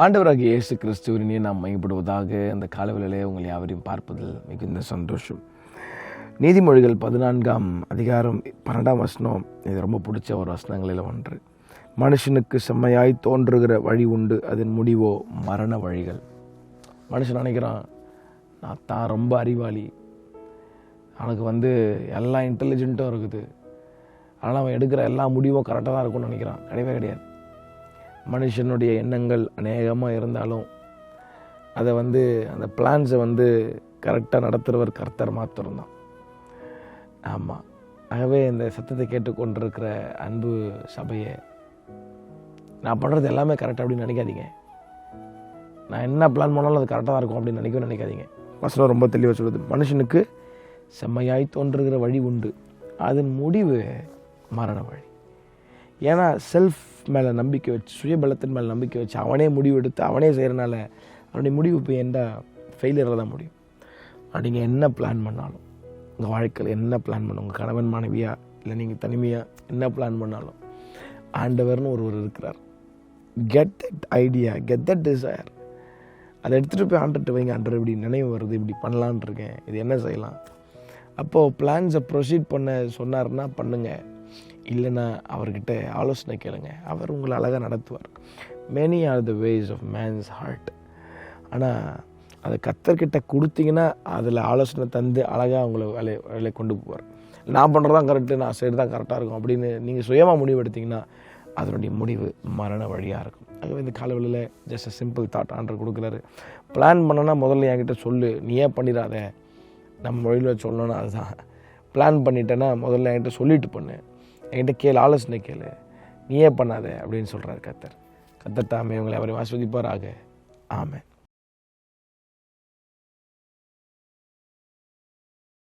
ஆண்டவராகிய இயேசு கிறிஸ்துவினை நாம் மையப்படுவதாக அந்த காலவெளியிலே உங்களை யாவரையும் பார்ப்பதில் மிகுந்த சந்தோஷம். நீதிமொழிகள் 14ஆம் அதிகாரம் 12ஆம் வசனம், இது ரொம்ப பிடிச்ச ஒரு வசனங்களில் ஒன்று. மனுஷனுக்கு செம்மையாய் தோன்றுகிற வழி உண்டு, அதன் முடிவோ மரண வழிகள். மனுஷன் நினைக்கிறான், நான் தான் ரொம்ப அறிவாளி, அவனுக்கு எல்லாம் இன்டெலிஜென்ட்டும் இருக்குது, ஆனால் அவன் எடுக்கிற எல்லா முடிவும் கரெக்டாக தான் இருக்கும்னு நினைக்கிறான். கிடையவே கிடையாது. மனுஷனுடைய எண்ணங்கள் அநேகமாக இருந்தாலும் அதை அந்த பிளான்ஸை கரெக்டாக நடத்துகிறவர் கர்த்தர் மாத்திரம்தான். ஆமாம். ஆகவே இந்த சத்தத்தை கேட்டுக்கொண்டிருக்கிற அன்பு சபையை, நான் பண்ணுறது எல்லாமே கரெக்டாக அப்படின்னு நினைக்காதீங்க. நான் என்ன பிளான் பண்ணாலும் அது கரெக்டாக தான் இருக்கும் அப்படின்னு நினைக்காதீங்க. வசனம் ரொம்ப தெளிவாக சொல்லுது, மனுஷனுக்கு செம்மையாய் தோன்றுகிற வழி உண்டு, அதன் முடிவு மரண வழி. ஏன்னா செல்ஃப் மேலே நம்பிக்கை வச்சு, சுயபலத்தின் மேலே நம்பிக்கை வச்சு அவனே முடிவு எடுத்து அவனே செய்கிறனால அவனுடைய முடிவு இப்போ என்ன ஃபெயிலியரில் தான் முடியும். நீங்கள் என்ன பிளான் பண்ணாலும், உங்கள் வாழ்க்கையில் என்ன பிளான் பண்ணணும், உங்கள் கணவன் மனைவியா இல்லை நீங்கள் தனிமையாக என்ன பிளான் பண்ணாலும் ஆண்டவர்னு ஒருவர் இருக்கிறார். Get that idea, get that desire. அதை எடுத்துகிட்டு போய் ஆண்டர்கிட்ட வைங்க. ஆண்டர் இப்படி நினைவு வருது, இப்படி பண்ணலான் இருக்கேன், இது என்ன செய்யலாம். அப்போது பிளான்ஸை ப்ரொசீட் பண்ண சொன்னார்னா பண்ணுங்கள், இல்லைன்னா அவர்கிட்ட ஆலோசனை கேளுங்க. அவர் உங்களை அழகாக நடத்துவார். Many are the ways of man's heart. ஆனால் அதை கர்த்தர்கிட்ட கொடுத்தீங்கன்னா அதில் ஆலோசனை தந்து அழகாக உங்களை வேலையை கொண்டு போவார். நான் பண்ணுறது தான் கரெக்டு, நான் சைடு தான் கரெக்டாக இருக்கும் அப்படின்னு நீங்கள் சுயமாக முடிவு எடுத்திங்கன்னா அதனுடைய முடிவு மரண வழியாக இருக்கும். ஆகவே இந்த காலவெளியில் ஜஸ்ட் அ சிம்பிள் தாட் ஆண்டர் கொடுக்குறாரு. பிளான் பண்ணனா முதல்ல என்கிட்ட சொல்லு, நீ ஏன் பண்ணிடாத. நம்ம மொழியில் சொல்லணும்னா அதுதான். பிளான் பண்ணிட்டேன்னா முதல்ல என்கிட்ட சொல்லிட்டு பண்ணு, என்கிட்ட கேளு, ஆலோசனை கேளு, நீயே பண்ணாத அப்படின்னு சொல்கிறார் கர்த்தர். கர்த்தர் தாமே உங்களை அவரை ஆசீர்வதிப்பாராக. ஆமென்.